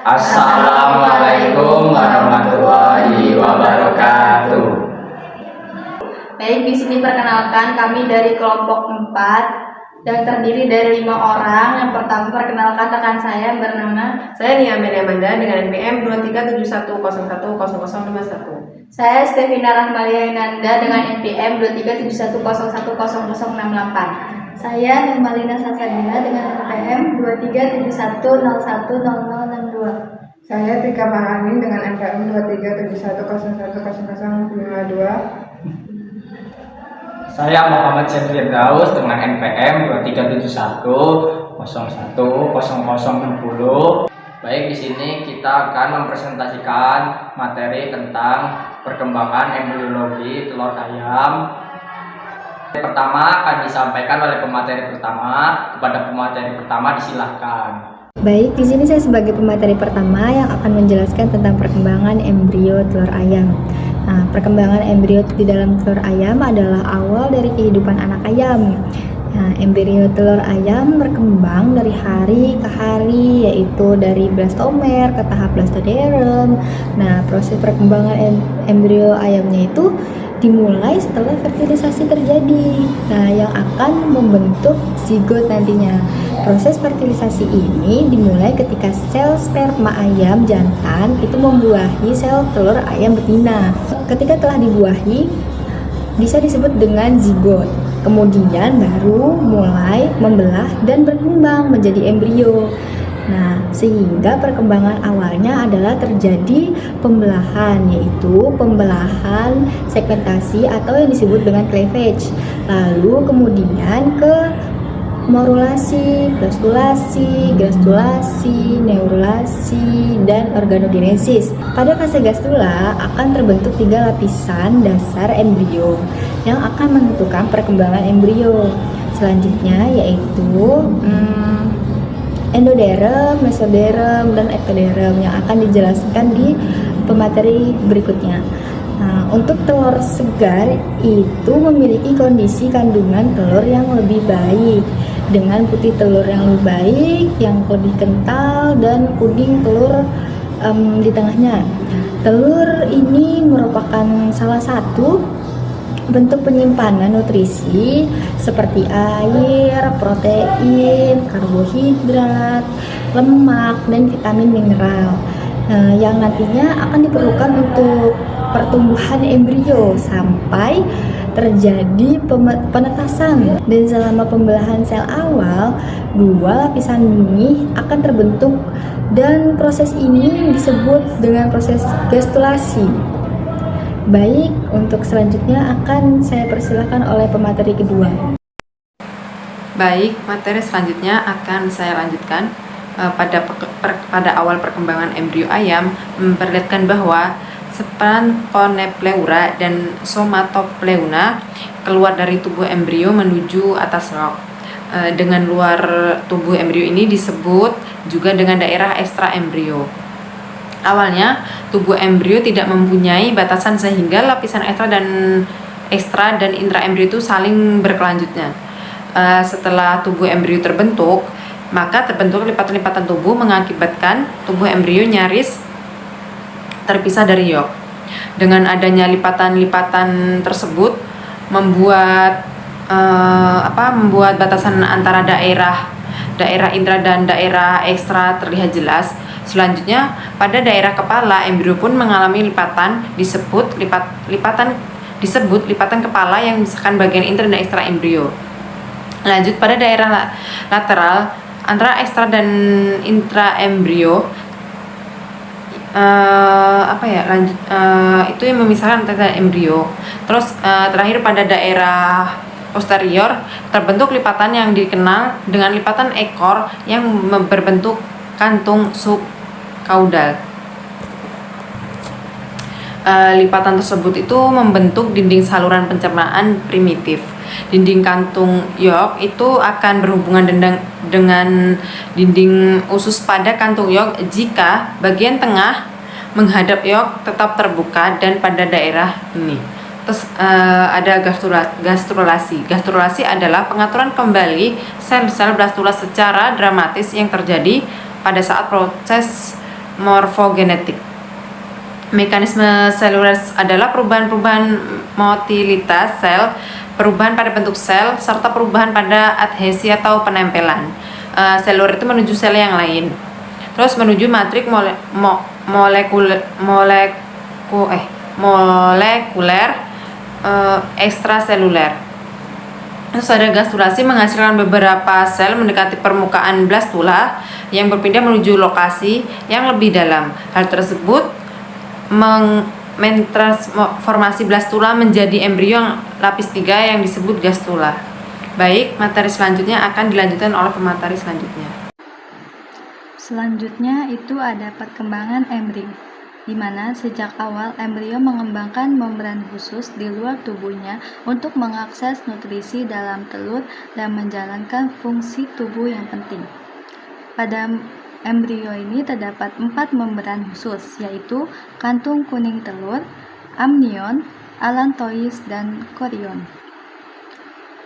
Assalamualaikum warahmatullahi wabarakatuh. Baik, di sini perkenalkan kami dari kelompok 4 dan terdiri dari 5 orang. Yang pertama perkenalkan rekan saya bernama Nia Amelia Amanda dengan NPM 2371010051. Saya Stevina Rahmalia Inanda dengan NPM 2371010068. Saya Nurmalina Sasadina dengan NPM 2371010062. Saya Tika Paramin dengan NPM 2371010052. Saya Muhammad Syed Daus dengan NPM 2371010060. Baik, di sini kita akan mempresentasikan materi tentang perkembangan embriologi telur ayam. Pertama akan disampaikan oleh pemateri pertama. Kepada pemateri pertama disilahkan. Baik, di sini saya sebagai pemateri pertama yang akan menjelaskan tentang perkembangan embrio telur ayam. Nah, perkembangan embrio di dalam telur ayam adalah awal dari kehidupan anak ayam. Nah, embrio telur ayam berkembang dari hari ke hari, yaitu dari blastomer ke tahap blastoderm. Nah, proses perkembangan embrio ayamnya itu dimulai setelah fertilisasi terjadi. Nah, yang akan membentuk zigot nantinya. Proses fertilisasi ini dimulai ketika sel sperma ayam jantan itu membuahi sel telur ayam betina. Ketika telah dibuahi, bisa disebut dengan zigot. Kemudian baru mulai membelah dan berkembang menjadi embrio. Nah, sehingga perkembangan awalnya adalah terjadi pembelahan, yaitu pembelahan segmentasi atau yang disebut dengan cleavage. Lalu kemudian ke morulasi, blastulasi, gastrulasi, neurulasi, dan organogenesis. Pada fase gastula akan terbentuk 3 lapisan dasar embrio yang akan menentukan perkembangan embrio. Selanjutnya yaitu endoderm, mesoderm, dan ectoderm yang akan dijelaskan di pemateri berikutnya. Nah, untuk telur segar itu memiliki kondisi kandungan telur yang lebih baik dengan putih telur yang lebih baik, yang lebih kental, dan kuning telur di tengahnya. Telur ini merupakan salah satu bentuk penyimpanan nutrisi seperti air, protein, karbohidrat, lemak, dan vitamin mineral. Nah, yang nantinya akan diperlukan untuk pertumbuhan embrio sampai terjadi penetasan. Dan selama pembelahan sel awal, 2 lapisan ini akan terbentuk dan proses ini disebut dengan proses gastulasi. Baik, untuk selanjutnya akan saya persilakan oleh pemateri kedua. Baik, materi selanjutnya akan saya lanjutkan. Pada awal perkembangan embrio ayam memperlihatkan bahwa Splanchonepleura dan Somatopleuna keluar dari tubuh embrio menuju atas rok. Dengan luar tubuh embrio ini disebut juga dengan daerah ekstra embrio. Awalnya tubuh embrio tidak mempunyai batasan sehingga lapisan ekstra dan intra embrio itu saling berkelanjutan. Setelah tubuh embrio terbentuk, maka terbentuk lipatan-lipatan tubuh mengakibatkan tubuh embrio nyaris terpisah dari yok. Dengan adanya lipatan-lipatan tersebut membuat batasan antara daerah intra dan daerah ekstra terlihat jelas. Selanjutnya, pada daerah kepala embrio pun mengalami lipatan disebut lipatan kepala yang memisahkan bagian intra dan ekstra embrio. Lanjut pada daerah lateral antara ekstra dan intra embrio itu yang memisahkan antara embrio. Terus terakhir pada daerah posterior terbentuk lipatan yang dikenal dengan lipatan ekor yang berbentuk kantung subkaudal. Lipatan tersebut itu membentuk dinding saluran pencernaan primitif. Dinding kantung yok itu akan berhubungan dengan dinding usus pada kantung yok jika bagian tengah menghadap yok tetap terbuka dan pada daerah ini. Terus ada gastrulasi. Gastrulasi adalah pengaturan kembali sel-sel blastula secara dramatis yang terjadi pada saat proses morfogenetik. Mekanisme seluler adalah perubahan-perubahan motilitas sel, perubahan pada bentuk sel, serta perubahan pada adhesi atau penempelan. Seluler itu menuju sel yang lain. Terus menuju matriks molekuler ekstraseluler. Terus ada gastrulasi menghasilkan beberapa sel mendekati permukaan blastula yang berpindah menuju lokasi yang lebih dalam. Hal tersebut mentransformasi blastula menjadi embrio yang lapis 3 yang disebut gastula. Baik, materi selanjutnya akan dilanjutkan oleh pemateri selanjutnya. Selanjutnya itu ada perkembangan embrio, di mana sejak awal embrio mengembangkan membran khusus di luar tubuhnya untuk mengakses nutrisi dalam telur dan menjalankan fungsi tubuh yang penting. Pada embrio ini terdapat 4 membran khusus, yaitu kantung kuning telur, amnion, allantois, dan chorion.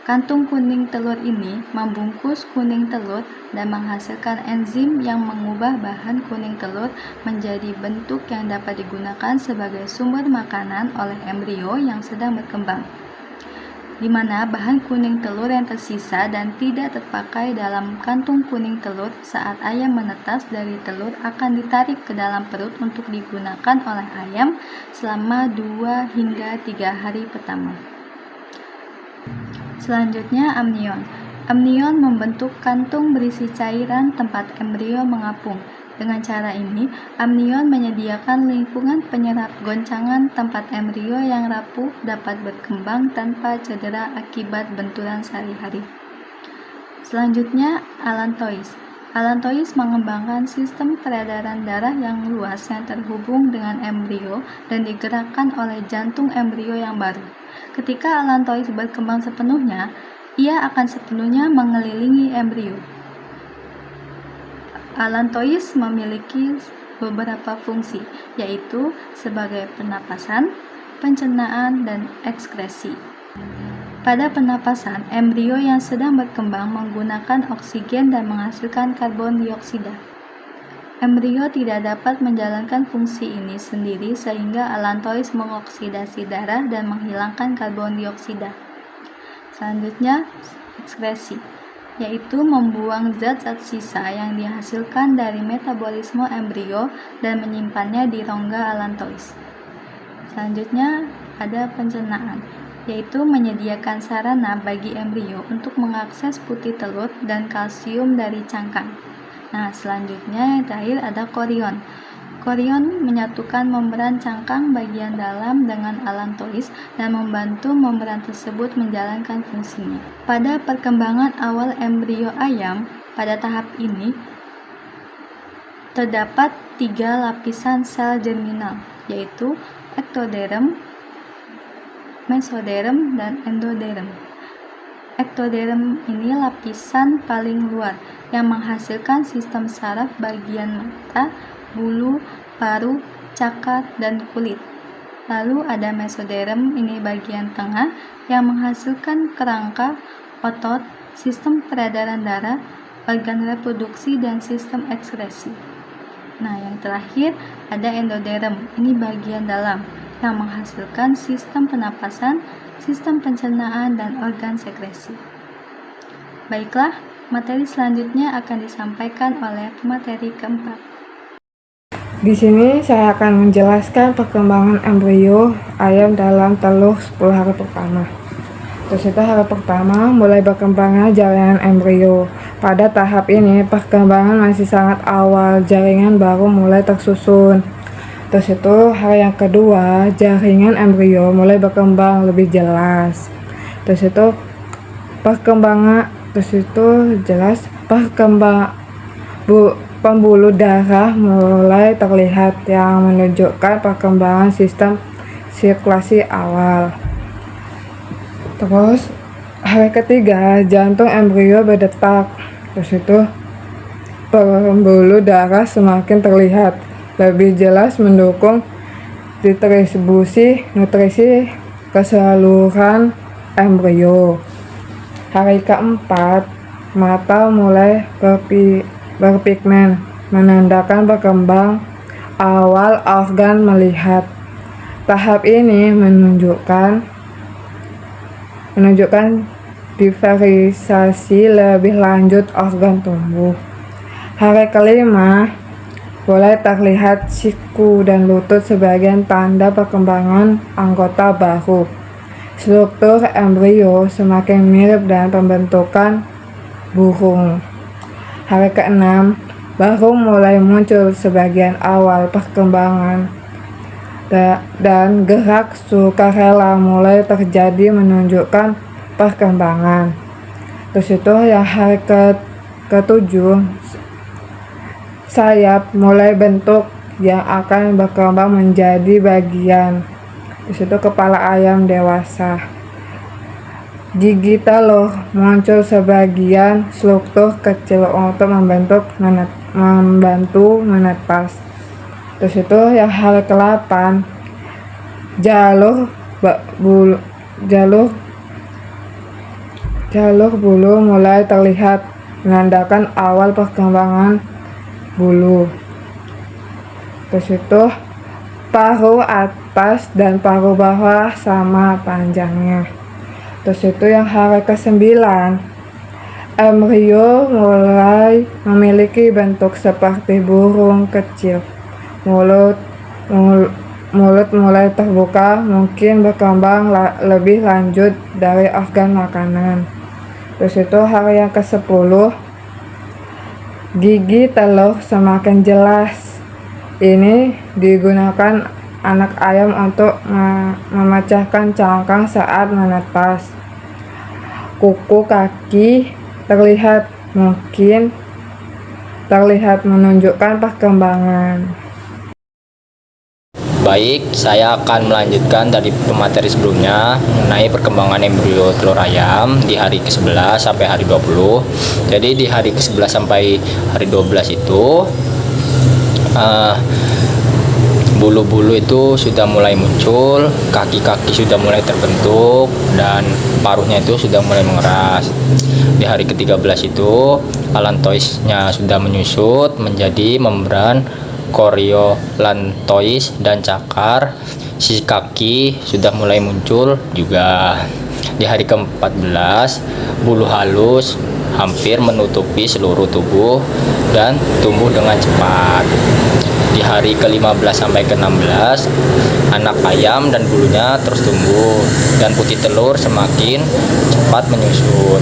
Kantung kuning telur ini membungkus kuning telur dan menghasilkan enzim yang mengubah bahan kuning telur menjadi bentuk yang dapat digunakan sebagai sumber makanan oleh embrio yang sedang berkembang, di mana bahan kuning telur yang tersisa dan tidak terpakai dalam kantung kuning telur saat ayam menetas dari telur akan ditarik ke dalam perut untuk digunakan oleh ayam selama 2 hingga 3 hari pertama. Selanjutnya amnion. Amnion membentuk kantung berisi cairan tempat embrio mengapung. Dengan cara ini, amnion menyediakan lingkungan penyerap goncangan tempat embrio yang rapuh dapat berkembang tanpa cedera akibat benturan sehari-hari. Selanjutnya, allantois. Allantois mengembangkan sistem peredaran darah yang luas yang terhubung dengan embrio dan digerakkan oleh jantung embrio yang baru. Ketika allantois berkembang sepenuhnya, ia akan sepenuhnya mengelilingi embrio. Allantois memiliki beberapa fungsi, yaitu sebagai pernapasan, pencernaan, dan ekskresi. Pada pernapasan, embrio yang sedang berkembang menggunakan oksigen dan menghasilkan karbon dioksida. Embrio tidak dapat menjalankan fungsi ini sendiri sehingga allantois mengoksidasi darah dan menghilangkan karbon dioksida. Selanjutnya, ekskresi, yaitu membuang zat-zat sisa yang dihasilkan dari metabolisme embrio dan menyimpannya di rongga allantois. Selanjutnya, ada pencernaan, yaitu menyediakan sarana bagi embrio untuk mengakses putih telur dan kalsium dari cangkang. Nah, selanjutnya yang terakhir ada chorion. Chorion menyatukan membran cangkang bagian dalam dengan allantois dan membantu membran tersebut menjalankan fungsinya. Pada perkembangan awal embrio ayam, pada tahap ini terdapat 3 lapisan sel germinal, yaitu ektoderm, mesoderm, dan endoderm. Ektoderm ini lapisan paling luar yang menghasilkan sistem saraf bagian mata, bulu, paru, cakar, dan kulit. Lalu ada mesoderm, ini bagian tengah yang menghasilkan kerangka, otot, sistem peredaran darah, organ reproduksi, dan sistem ekskresi. Nah, yang terakhir ada endoderm, ini bagian dalam yang menghasilkan sistem pernapasan, sistem pencernaan, dan organ sekresi. Baiklah, materi selanjutnya akan disampaikan oleh pemateri keempat. Di sini saya akan menjelaskan perkembangan embrio ayam dalam telur 10 hari pertama. Terus itu hari pertama mulai berkembangnya jaringan embrio. Pada tahap ini perkembangan masih sangat awal, jaringan baru mulai tersusun. Terus itu hari yang kedua jaringan embrio mulai berkembang lebih jelas. Terus itu pembuluh darah mulai terlihat yang menunjukkan perkembangan sistem sirkulasi awal. Terus hari ketiga jantung embrio berdetak. Terus itu pembuluh darah semakin terlihat lebih jelas mendukung distribusi nutrisi keseluruhan embrio. Hari keempat mata mulai berpigmen menandakan awal organ melihat. Tahap ini menunjukkan diferensiasi lebih lanjut organ tubuh. Hari kelima, mulai terlihat siku dan lutut sebagai tanda perkembangan anggota baru. Struktur embrio semakin mirip dengan pembentukan burung. Hari keenam, baru mulai muncul sebagian awal perkembangan dan gerak sukarela mulai terjadi menunjukkan perkembangan. Terus itu yang hari ketujuh, sayap mulai bentuk yang akan berkembang menjadi bagian. Terus itu kepala ayam dewasa. Gigi telur muncul sebagian struktur kecil untuk membantu menetas. Terus itu yang hari ke-8, jalur bulu mulai terlihat menandakan awal perkembangan bulu. Terus itu paruh atas dan paruh bawah sama panjangnya. Terus itu yang hari ke-9, embrio mulai memiliki bentuk seperti burung kecil. Mulut mulai terbuka, mungkin berkembang lebih lanjut dari organ makanan. Terus itu hari yang ke-10, gigi telur semakin jelas. Ini digunakan anak ayam untuk memecahkan cangkang saat menetas. Kuku kaki terlihat menunjukkan perkembangan. Baik, saya akan melanjutkan dari pemateri sebelumnya mengenai perkembangan embrio telur ayam di hari ke-11 sampai hari 20. Jadi di hari ke-11 sampai hari 12 itu bulu-bulu itu sudah mulai muncul, kaki-kaki sudah mulai terbentuk, dan paruhnya itu sudah mulai mengeras. Di hari ke-13 itu allantoisnya sudah menyusut menjadi membran koriolantois dan cakar. Sisi kaki sudah mulai muncul juga. Di hari ke-14 bulu halus hampir menutupi seluruh tubuh dan tumbuh dengan cepat. Di hari ke-15 sampai ke-16 anak ayam dan bulunya terus tumbuh dan putih telur semakin cepat menyusut.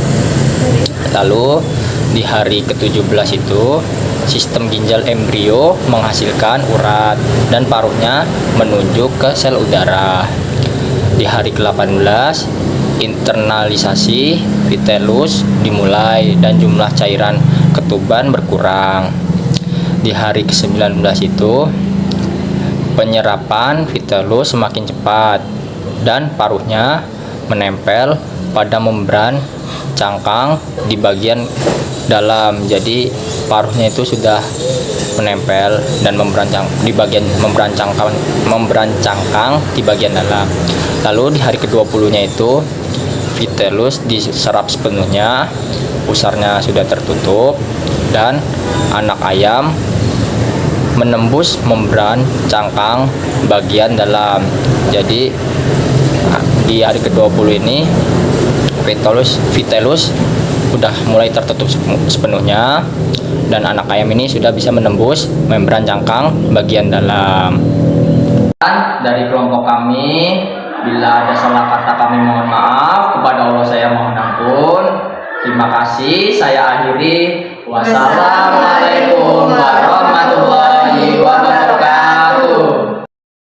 Lalu di hari ke-17 itu sistem ginjal embrio menghasilkan urat dan paruhnya menunjuk ke sel udara. Di hari ke-18 internalisasi vitellus dimulai dan jumlah cairan ketuban berkurang. Di hari ke-19 itu penyerapan vitellus semakin cepat dan paruhnya menempel pada membran cangkang di bagian dalam. Jadi paruhnya itu sudah menempel dan membran cangkang di bagian dalam. Lalu di hari ke-20-nya itu vitellus diserap sepenuhnya, pusarnya sudah tertutup dan anak ayam menembus membran cangkang bagian dalam. Jadi di hari ke-20 ini vitellus sudah mulai tertutup sepenuhnya dan anak ayam ini sudah bisa menembus membran cangkang bagian dalam. Dari kelompok kami, bila ada salah kata kami mohon maaf, kepada Allah saya mohon ampun. Terima kasih, saya akhiri. Wassalamualaikum